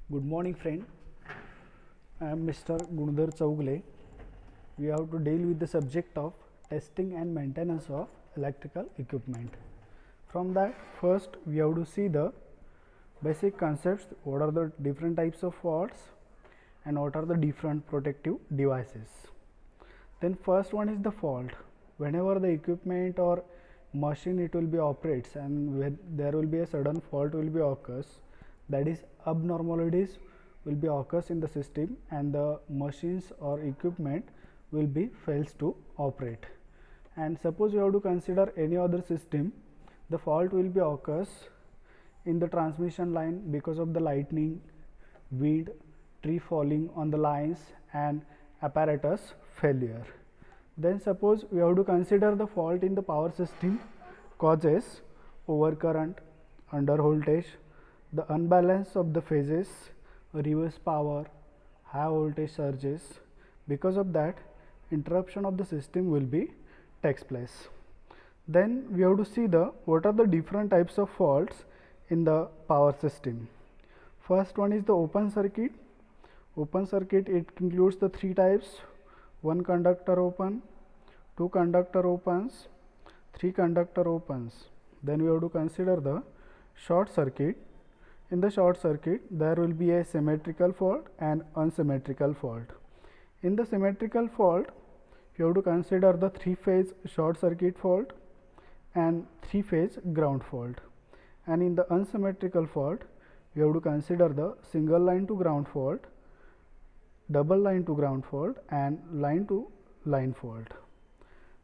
Good morning, friend. I am Mr. Gunadhar Chaugle. We have to deal with the subject of testing and maintenance of electrical equipment. From that, first we have to see the basic concepts. What are the different types of faults and what are the different protective devices. Then first one is the fault. Whenever the equipment or machine it will be operates and when there will be a sudden fault will be occurs, that is abnormalities will be occurs in the system and the machines or equipment will be fails to operate. And suppose you have to consider any other system, the fault will be occurs in the transmission line because of the lightning, wind, tree falling on the lines and apparatus failure. Then suppose we have to consider the fault in the power system causes overcurrent, under voltage, the unbalance of the phases, reverse power, high voltage surges. Because of that, interruption of the system will be takes place. Then we have to see the what are the different types of faults in the power system. First one is the open circuit. Open circuit, it includes the three types: one conductor open, two conductor opens, three conductor opens. Then we have to consider the short circuit. In the short circuit, there will be a symmetrical fault and unsymmetrical fault. In the symmetrical fault, you have to consider the three-phase short circuit fault and three-phase ground fault. And in the unsymmetrical fault, you have to consider the single line to ground fault, double line to ground fault and line to line fault.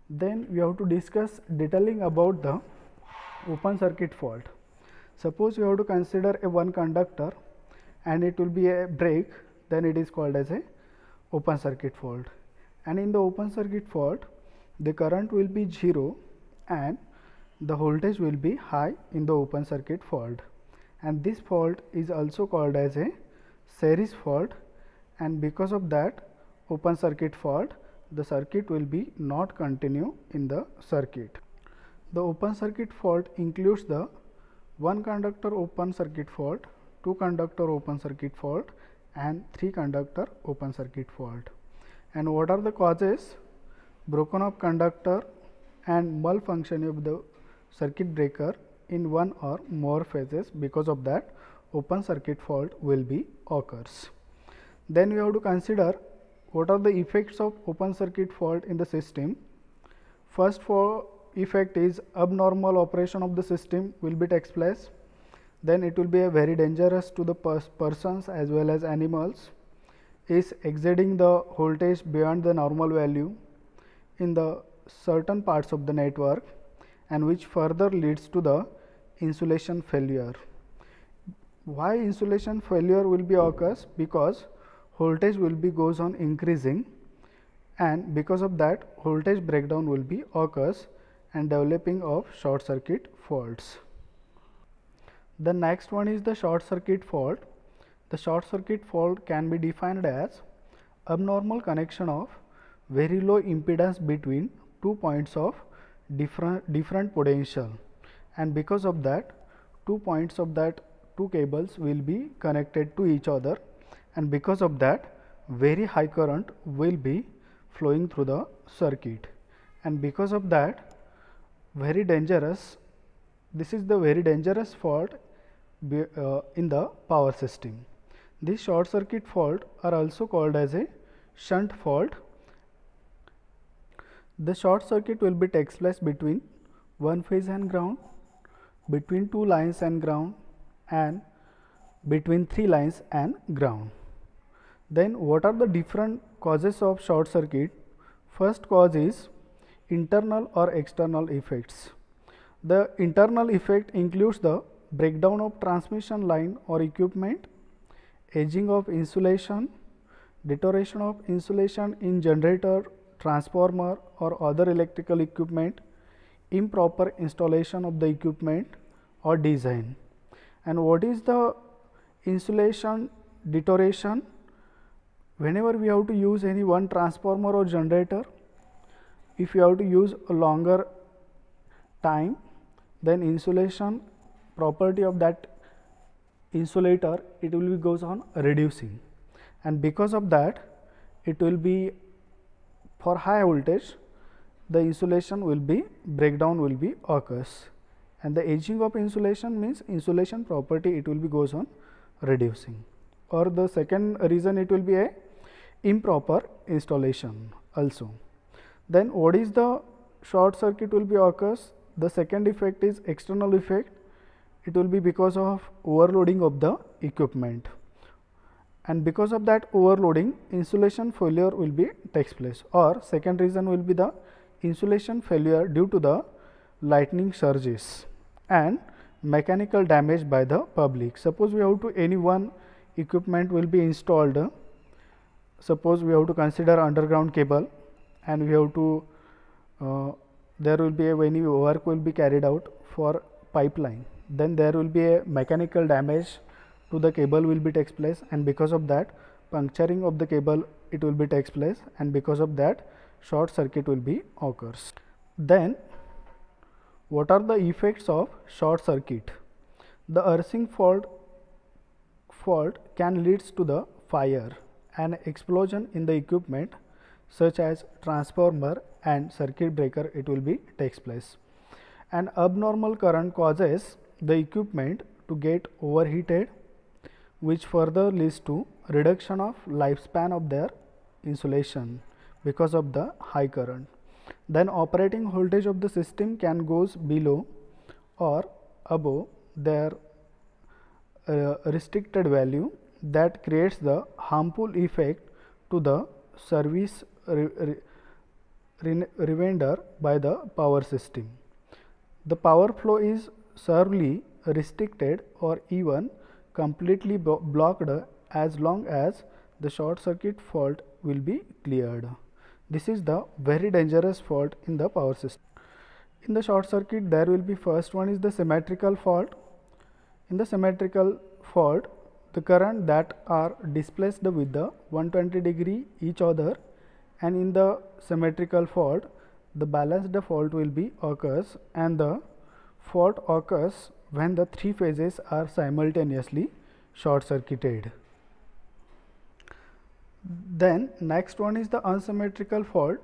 Then we have to discuss detailing about the open circuit fault. Suppose you have to consider a one conductor and it will be a break, then it is called as a open circuit fault. And in the open circuit fault, the current will be 0 and the voltage will be high in the open circuit fault. And this fault is also called as a series fault, and because of that open circuit fault, the circuit will be not continue in the circuit. The open circuit fault includes the one conductor open circuit fault, two conductor open circuit fault and three conductor open circuit fault. And what are the causes? Broken up conductor and malfunction of the circuit breaker in one or more phases. Because of that, open circuit fault will be occurs. Then we have to consider what are the effects of open circuit fault in the system. First effect is abnormal operation of the system will be takes place. Then it will be a very dangerous to the persons as well as animals, is exceeding the voltage beyond the normal value in the certain parts of the network, and which further leads to the insulation failure. Why insulation failure will be occurs? Because voltage will be goes on increasing, and because of that voltage breakdown will be occurs and developing of short circuit faults. The next one is the short circuit fault. The short circuit fault can be defined as abnormal connection of very low impedance between 2 points of different potential, and because of that 2 points of that two cables will be connected to each other, and because of that very high current will be flowing through the circuit, and because of that very dangerous, this is the very dangerous fault in the power system. These short circuit fault are also called as a shunt fault. The short circuit will be takes place between one phase and ground, between two lines and ground, and between three lines and ground. Then what are the different causes of short circuit? First cause is internal or external effects. The internal effect includes the breakdown of transmission line or equipment, aging of insulation, deterioration of insulation in generator, transformer or other electrical equipment, improper installation of the equipment or design. And what is the insulation deterioration? Whenever we have to use any one transformer or generator, if you have to use a longer time, then insulation property of that insulator, it will be goes on reducing, and because of that it will be for high voltage the insulation will be breakdown will be occurs, and the aging of insulation means insulation property it will be goes on reducing. Or the second reason it will be a improper installation also. Then what is the short circuit will be occurs? The second effect is external effect. It will be because of overloading of the equipment, and because of that overloading insulation failure will be takes place. Or second reason will be the insulation failure due to the lightning surges and mechanical damage by the public. Suppose we have to any one equipment will be installed, suppose we have to consider underground cable, and we have to there will be any work will be carried out for pipeline, then there will be a mechanical damage to the cable will be takes place, and because of that puncturing of the cable it will be takes place, and because of that short circuit will be occurs. Then what are the effects of short circuit? The earthing fault can leads to the fire and explosion in the equipment such as transformer and circuit breaker it will be takes place. An abnormal current causes the equipment to get overheated, which further leads to reduction of lifespan of their insulation because of the high current. Then operating voltage of the system can goes below or above their restricted value, that creates the harmful effect to the service rendered by the power system. The power flow is severely restricted or even completely blocked as long as the short circuit fault will be cleared. This is the very dangerous fault in the power system. In the short circuit there will be first one is the symmetrical fault. In the symmetrical fault the current that are displaced with the 120 degree each other, and in the symmetrical fault the balanced fault will be occurs, and the fault occurs when the three phases are simultaneously short circuited. Then next one is the unsymmetrical fault.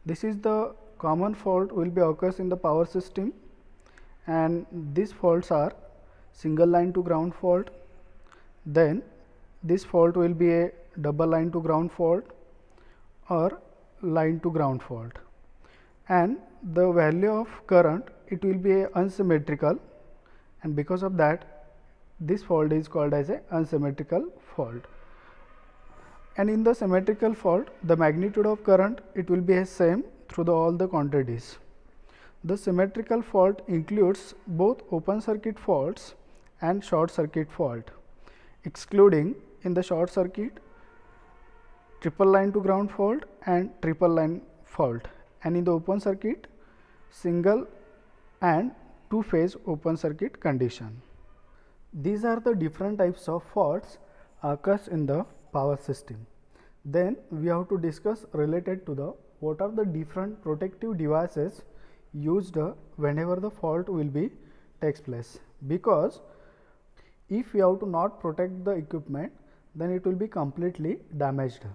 This is the common fault will be occurs in the power system, and these faults are single line to ground fault. Then this fault will be a double line to ground fault or line to ground fault, and the value of current it will be a unsymmetrical, and because of that this fault is called as a unsymmetrical fault. And in the symmetrical fault the magnitude of current it will be a same through all the quantities. The symmetrical fault includes both open circuit faults and short circuit fault, excluding in the short circuit triple line to ground fault and triple line fault, and in the open circuit single and two phase open circuit condition. These are the different types of faults occurs in the power system. Then we have to discuss related to the what are the different protective devices used whenever the fault will be takes place, because if we have to not protect the equipment then it will be completely damaged.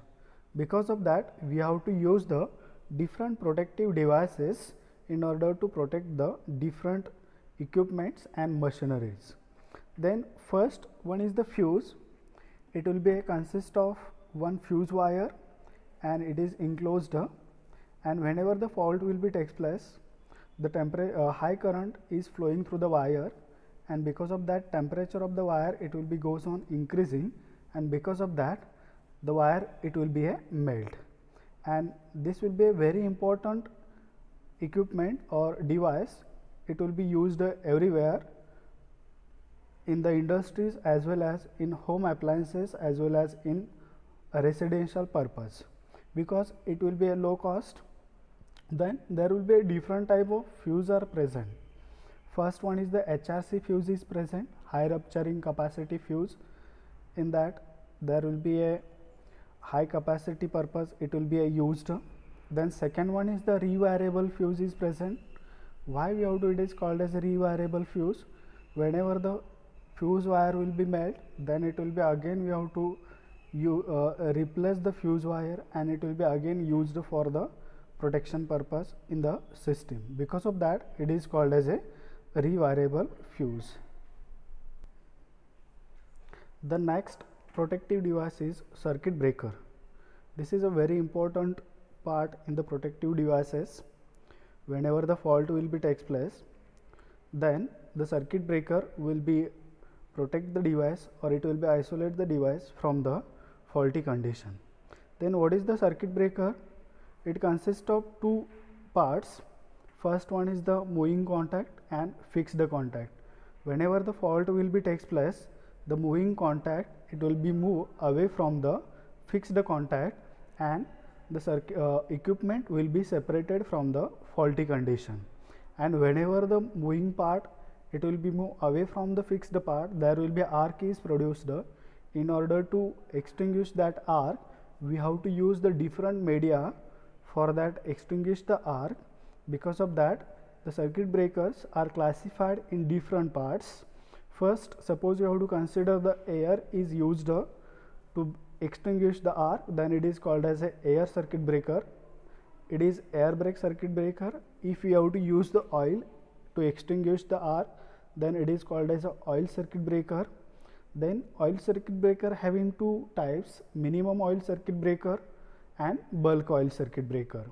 Because of that we have to use the different protective devices in order to protect the different equipments and machineries. Then first one is the fuse. It will be consist of one fuse wire and it is enclosed, and whenever the fault will be takes place the high current is flowing through the wire, and because of that temperature of the wire it will be goes on increasing, and because of that the wire it will be a melt, and this will be a very important equipment or device. It will be used everywhere in the industries as well as in home appliances as well as in a residential purpose, because it will be a low cost. Then there will be a different type of fuse are present. First one is the HRC fuse is present, high rupturing capacity fuse. In that there will be a high capacity purpose it will be used. Then second one is the revariable fuse is present. Why we have to it is called as a revariable fuse? Whenever the fuse wire will be made, then it will be again we have to replace the fuse wire, and it will be again used for the protection purpose in the system. Because of that, it is called as a rewirable fuse. The next protective device is circuit breaker. This is a very important part in the protective devices. Whenever the fault will be takes place, then the circuit breaker will be protect the device, or it will be isolate the device from the faulty condition. Then what is the circuit breaker? It consists of two parts. First one is the moving contact and fixed contact. Whenever the fault will be takes place, the moving contact, it will be move away from the fixed contact, and the equipment will be separated from the faulty condition. And whenever the moving part, it will be move away from the fixed part, there will be arc is produced. In order to extinguish that arc, we have to use the different media for that extinguish the arc. Because of that, the circuit breakers are classified in different parts. First, suppose you have to consider the air is used to extinguish the arc, then it is called as a air circuit breaker. It is air brake circuit breaker. If you have to use the oil to extinguish the arc, then it is called as a oil circuit breaker. Then oil circuit breaker having two types, minimum oil circuit breaker and bulk oil circuit breaker.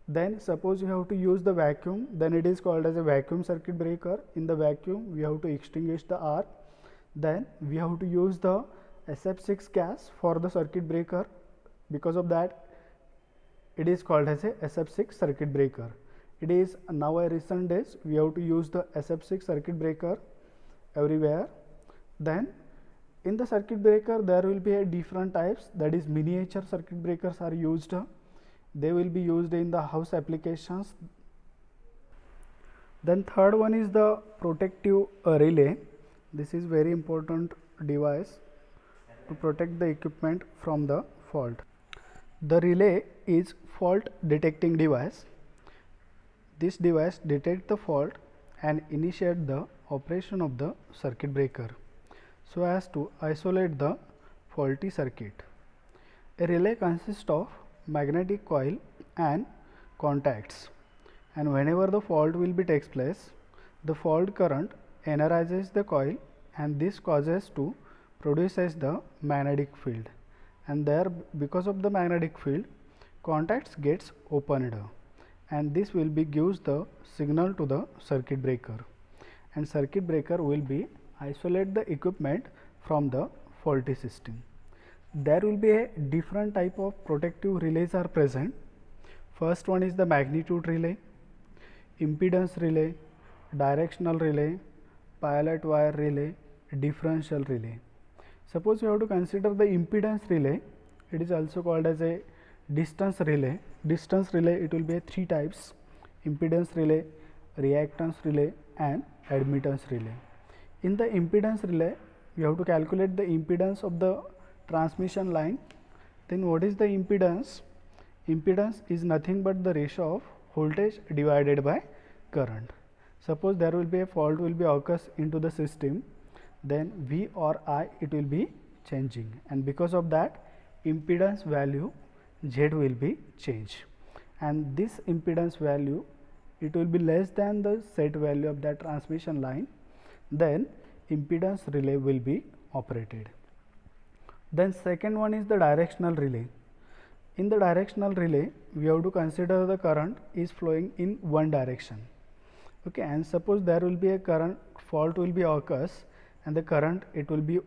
Then suppose you have to use the vacuum, then it is called as a vacuum circuit breaker. In the vacuum, we have to extinguish the arc. Then we have to use the SF6 gas for the circuit breaker. Because of that, it is called as a SF6 circuit breaker. It is now a recent days we have to use the SF6 circuit breaker everywhere. Then in the circuit breaker, there will be a different types, that is miniature circuit breakers are used. They will be used in the house applications. Then third one is the protective relay. This is very important device to protect the equipment from the fault. The relay is fault detecting device. This device detects the fault and initiate the operation of the circuit breaker so as to isolate the faulty circuit. A relay consists of magnetic coil and contacts, and whenever the fault will be takes place, the fault current energizes the coil, and this causes to produces the magnetic field, and there because of the magnetic field, contacts gets opened, and this will be gives the signal to the circuit breaker, and circuit breaker will be isolate the equipment from the faulty system. There will be a different type of protective relays are present. First one is the magnitude relay, impedance relay, directional relay, pilot wire relay, differential relay. Suppose you have to consider the impedance relay, it is also called as a distance relay. Distance relay, it will be three types: impedance relay, reactance relay and admittance relay. In the impedance relay, you have to calculate the impedance of the transmission line. Then what is the impedance? Impedance is nothing but the ratio of voltage divided by current. Suppose there will be a fault will be occurs into the system, then V or I it will be changing, and because of that impedance value Z will be changed, and this impedance value it will be less than the set value of that transmission line, then impedance relay will be operated. Then second one is the directional relay. In the directional relay, we have to consider the current is flowing in one direction. Okay, and suppose there will be a current fault will be occurs, and the current it will be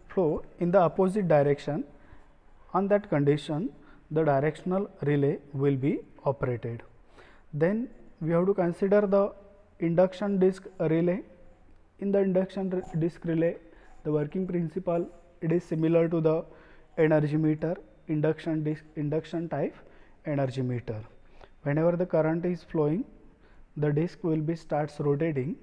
flow in the opposite direction. On that condition, the directional relay will be operated. Then we have to consider the induction disc relay. In the induction disc relay, the working principle it is similar to the energy meter, induction disc, induction type energy meter. Whenever the current is flowing, the disc will be starts rotating,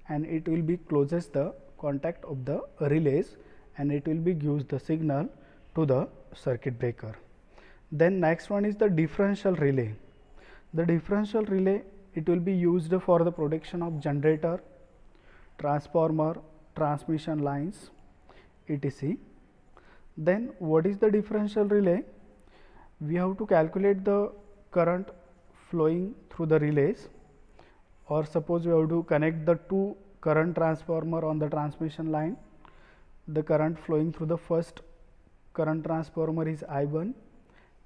and it will be closes the contact of the relays, and it will be gives the signal to the circuit breaker. Then next one is the differential relay. The differential relay it will be used for the protection of generator, transformer, transmission lines, etc. Then what is the differential relay? We have to calculate the current flowing through the relays, or suppose we have to connect the two current transformer on the transmission line. The current flowing through the first current transformer is I1,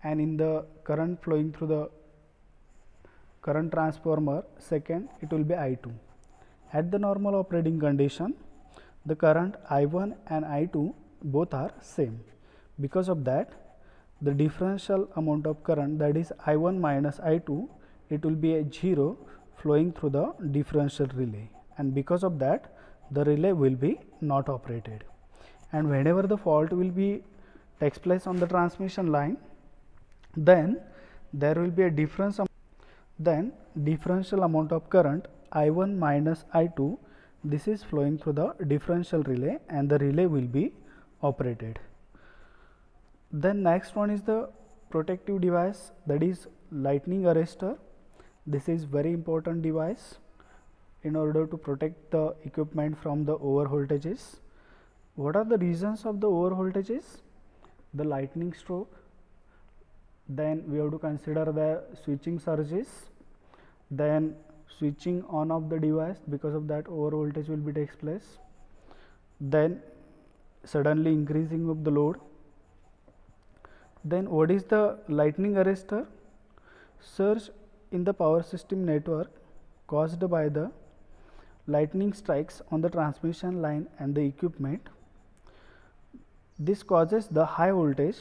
and in the current flowing through the current transformer second, it will be I2. At the normal operating condition, the current I1 and I2 both are same. Because of that, the differential amount of current, that is I1 minus I2, it will be a 0 flowing through the differential relay, and because of that the relay will be not operated. And whenever the fault will be takes place on the transmission line, then there will be a differential amount of current I1 minus I2, this is flowing through the differential relay, and the relay will be operated. Then next one is the protective device, that is lightning arrestor. This is very important device in order to protect the equipment from the over voltages. What are the reasons of the over voltages? The lightning stroke, then we have to consider the switching surges, then switching on of the device, because of that over voltage will be takes place, then suddenly increasing of the load. Then what is the lightning arrestor? Surge in the power system network caused by the lightning strikes on the transmission line and the equipment. This causes the high voltage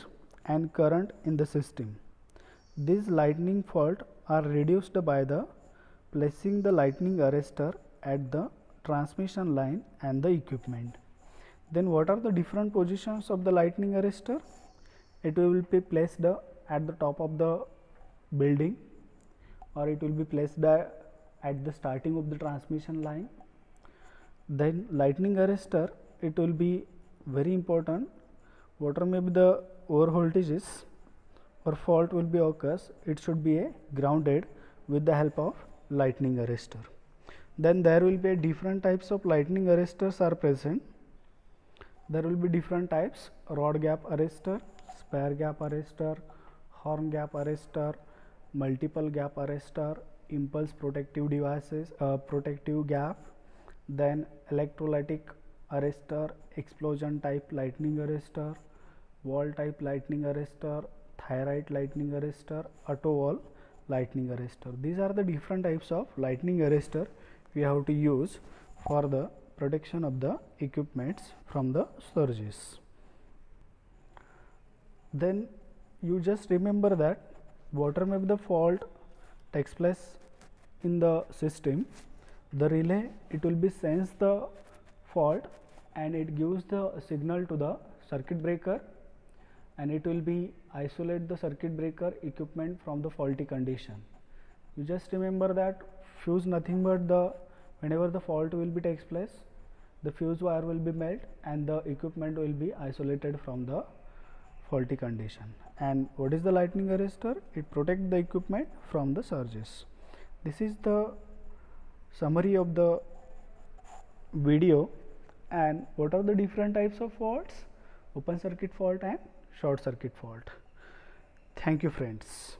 and current in the system. These lightning fault are reduced by the placing the lightning arrestor at the transmission line and the equipment. Then what are the different positions of the lightning arrestor? It will be placed at the top of the building, or it will be placed at the starting of the transmission line. Then lightning arrestor, it will be very important. Whatever may be the over voltages or fault will be occurs, it should be grounded with the help of lightning arrestor. Then there will be different types of lightning arrestors are present. There will be different types: rod gap arrestor, spare gap arrestor, horn gap arrestor, multiple gap arrestor, impulse protective devices, protective gap, then electrolytic arrestor, explosion type lightning arrestor, wall type lightning arrestor, thyroid lightning arrestor, auto wall lightning arrestor. These are the different types of lightning arrestor we have to use for the protection of the equipments from the surges. Then you just remember that whatever may be the fault takes place in the system, the relay, it will be sense the fault and it gives the signal to the circuit breaker, and it will be isolate the circuit breaker equipment from the faulty condition. You just remember that fuse nothing but the whenever the fault will be takes place, the fuse wire will be melt and the equipment will be isolated from the faulty condition. And what is the lightning arrestor? It protects the equipment from the surges. This is the summary of the video. And what are the different types of faults? Open circuit fault and short circuit fault. Thank you friends.